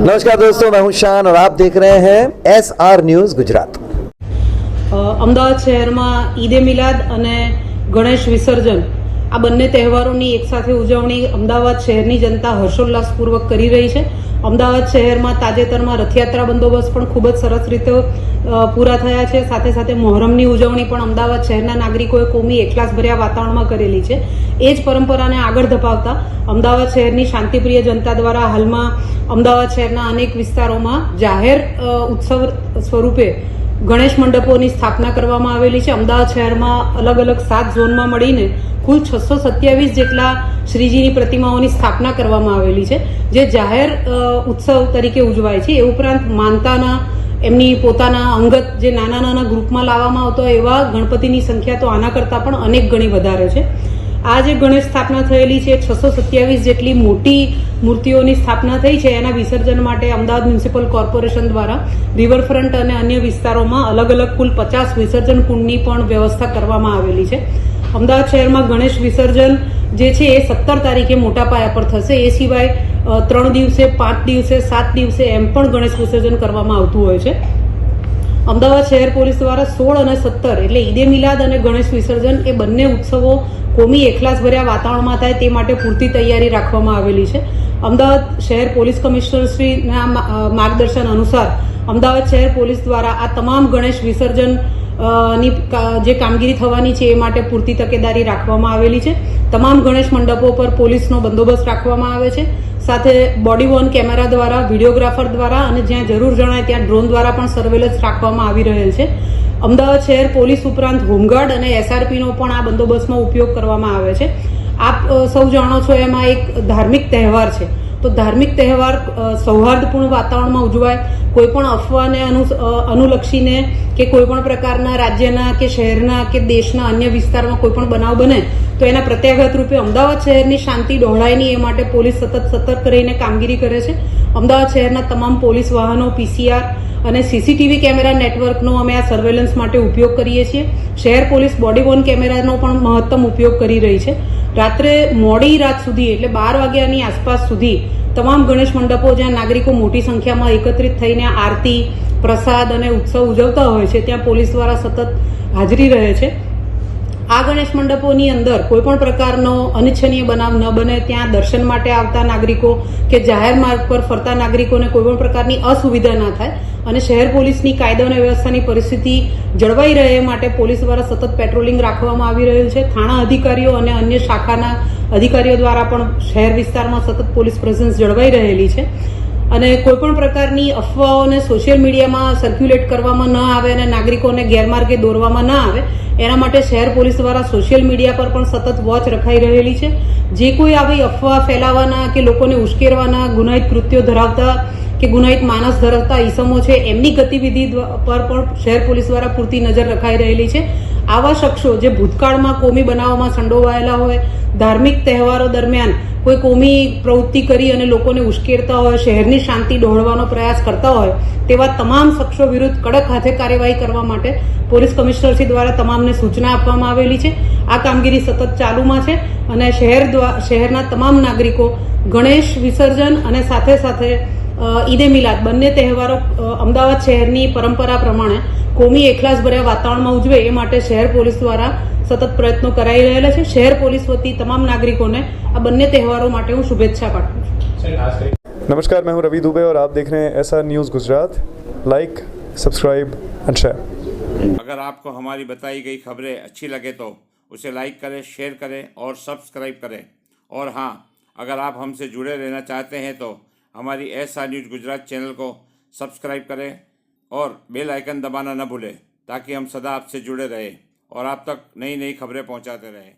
नमस्कार दोस्तों, मैं हूं शान और आप देख रहे हैं SR न्यूज गुजरात। અમદાવાદ શહેરમાં ઈદે મિલાદ અને ગણેશ વિસર્જન આ બંને તહેવારોની એકસાથે ઉજવણી અમદાવાદ શહેરની જનતા હર્ષોલ્લાસપૂર્વક કરી રહી છે। અમદાવાદ શહેરમાં તાજેતરમાં રથયાત્રા બંદોબસ્ત પણ ખૂબ જ સરસ રીતે પૂરા થયા છે। સાથે સાથે મોહરમની ઉજવણી પણ અમદાવાદ શહેરના નાગરિકોએ કોમી એકલાસભર્યા વાતાવરણમાં કરેલી છે। એ જ પરંપરાને આગળ ધપાવતા અમદાવાદ શહેરની શાંતિપ્રિય જનતા દ્વારા હાલમાં અમદાવાદ શહેરના અનેક વિસ્તારોમાં જાહેર ઉત્સવ સ્વરૂપે ગણેશ મંડપોની સ્થાપના કરવામાં આવેલી છે। અમદાવાદ શહેરમાં અલગ અલગ 7 ઝોનમાં મળીને કુલ 627 જેટલા શ્રીજીની પ્રતિમાઓની સ્થાપના કરવામાં આવેલી છે, જે જાહેર ઉત્સવ તરીકે ઉજવાય છે। એ ઉપરાંત માનતાના એમની પોતાના અંગત જે નાના નાના ગ્રુપમાં લાવવામાં આવતો હોય એવા ગણપતિની સંખ્યા તો આના કરતાં પણ અનેક ગણી વધારે છે। આ જે ગણેશ સ્થાપના થયેલી છે 627 જેટલી મોટી મૂર્તિઓની સ્થાપના થઈ છે। એના વિસર્જન માટે અમદાવાદ મ્યુનિસિપલ કોર્પોરેશન દ્વારા રિવરફ્રન્ટ અને અન્ય વિસ્તારોમાં અલગ અલગ કુલ 50 વિસર્જન કુંડની પણ વ્યવસ્થા કરવામાં આવેલી છે। અમદાવાદ શહેરમાં ગણેશ વિસર્જન જે છે એ 17 તારીખે મોટા પાયા પર થશે। એ સિવાય 3 દિવસે, 5 દિવસે, 7 દિવસે એમ પણ ગણેશ વિસર્જન કરવામાં આવતું હોય છે। અમદાવાદ શહેર પોલીસ દ્વારા 16 અને 17 એટલે ઈદે મિલાદ અને ગણેશ વિસર્જન એ બંને ઉત્સવો કોમી એકલાસભર્યા વાતાવરણમાં થાય તે માટે પૂરતી તૈયારી રાખવામાં આવેલી છે। અમદાવાદ શહેર પોલીસ કમિશનર શ્રીના માર્ગદર્શન અનુસાર અમદાવાદ શહેર પોલીસ દ્વારા આ તમામ ગણેશ વિસર્જન ની જે કામગીરી થવાની છે એ માટે પૂરતી તકેદારી રાખવામાં આવેલી છે। તમામ ગણેશ મંડપો પર પોલીસનો બંદોબસ્ત રાખવામાં આવે છે। સાથે બોડી વોર્ન કેમેરા દ્વારા, વિડીયોગ્રાફર દ્વારા અને જ્યાં જરૂર જણાય ત્યાં ડ્રોન દ્વારા પણ સર્વેલન્સ રાખવામાં આવી રહેલ છે। અમદાવાદ શહેર પોલીસ ઉપરાંત હોમગાર્ડ અને SRPનો પણ આ બંદોબસ્તમાં ઉપયોગ કરવામાં આવે છે। આપ સૌ જાણો છો એમાં એક ધાર્મિક તહેવાર છે, તો ધાર્મિક તહેવાર સૌહાર્દપૂર્ણ વાતાવરણમાં ઉજવાય, કોઈ પણ અફવાને અનુલક્ષીને કે કોઈ પણ પ્રકારના રાજ્યના કે શહેરના કે દેશના અન્ય વિસ્તારમાં કોઈ પણ બનાવ બને તો એના પ્રત્યાઘાત રૂપે અમદાવાદ શહેરની શાંતિ ડહોળાય નહીં એ માટે પોલીસ સતત સતર્ક રહીને કામગીરી કરે છે। અમદાવાદ શહેરના તમામ પોલીસ વાહનો, PCR અને CCTV કેમેરા નેટવર્કનો અમે આ સર્વેલન્સ માટે ઉપયોગ કરીએ છીએ। શહેર પોલીસ બોડી વોર્ન કેમેરાનો પણ મહત્તમ ઉપયોગ કરી રહી છે। રાત્રે મોડી રાત સુધી એટલે 12 વાગ્યાની આસપાસ સુધી તમામ ગણેશ મંડપો જ્યાં નાગરિકો મોટી સંખ્યામાં એકત્રિત થઈને આરતી, પ્રસાદ અને ઉત્સવ ઉજવતા હોય છે ત્યાં પોલીસ દ્વારા સતત હાજરી રહે છે। આ ગણેશ મંડપોની અંદર કોઈ પણ પ્રકારનો અનિચ્છનીય બનાવ ન બને, ત્યાં દર્શન માટે આવતા નાગરિકો કે જાહેર માર્ગ પર ફરતા નાગરિકોને કોઈ પણ પ્રકારની અસુવિધા ના થાય અને શહેર પોલીસની કાયદો અને વ્યવસ્થાની પરિસ્થિતિ જળવાઈ રહે એ માટે પોલીસ દ્વારા સતત પેટ્રોલિંગ રાખવામાં આવી રહ્યું છે। થાણા અધિકારીઓ અને અન્ય શાખાના અધિકારીઓ દ્વારા પણ શહેર વિસ્તારમાં સતત પોલીસ પ્રેઝન્સ જળવાઈ રહેલી છે અને કોઈ પણ પ્રકારની અફવાઓને સોશિયલ મીડિયામાં સર્ક્યુલેટ કરવામાં ન આવે અને નાગરિકોને ગેરમાર્ગે દોરવામાં ન આવે એના માટે શહેર પોલીસ દ્વારા સોશિયલ મીડિયા પર પણ સતત વોચ રખાઈ રહેલી છે। જે કોઈ આવી અફવા ફેલાવવાના કે લોકોને ઉશ્કેરવાના ગુનાહિત કૃત્યો ધરાવતા કે ગુનાહિત માનસ ધરાવતા ઈસમો છે એમની ગતિવિધિ પર પણ શહેર પોલીસ દ્વારા પૂરતી નજર રખાઈ રહેલી છે। આવા શખ્સો જે ભૂતકાળમાં કોમી બનાવોમાં સંડોવાયેલા હોય, ધાર્મિક તહેવારો દરમિયાન કોઈ કોમી પ્રવૃત્તિ કરી અને લોકોને ઉશ્કેરતા હોય, શહેરની શાંતિ ડહોળવાનો પ્રયાસ કરતા હોય તેવા તમામ શખ્સો વિરુદ્ધ કડક હાથે કાર્યવાહી કરવા માટે પોલીસ કમિશનરશ્રી દ્વારા તમામને સૂચના આપવામાં આવેલી છે। આ કામગીરી સતત ચાલુમાં છે અને શહેરના તમામ નાગરિકો ગણેશ વિસર્જન અને સાથે સાથે ઈદે મિલાદ બંને તહેવારો અમદાવાદ શહેરની પરંપરા પ્રમાણે કોમી એકલાસભર્યા વાતાવરણમાં ઉજવે એ માટે શહેર પોલીસ દ્વારા સતત પ્રયત્નો કરાઈ રહેલા છે। શહેર પોલીસ વતી તમામ નાગરિકોને આ બંને તહેવારો માટે હું શુભેચ્છા પાઠવું છું। नमस्कार, मैं हूं रवि दुबे और आप देख रहे हैं SR news Gujarat. Like, subscribe and share. अगर आपको हमारी बताई गई खबरें अच्छी लगे तो उसे लाइक करें, शेयर करें और सब्सक्राइब करें। और हाँ, अगर आप हमसे जुड़े रहना चाहते हैं तो हमारी SR न्यूज़ गुजरात चैनल को सब्सक्राइब करें और बेल आइकन दबाना न भूलें ताकि हम सदा आपसे जुड़े रहें और आप तक नई नई खबरें पहुंचाते रहें।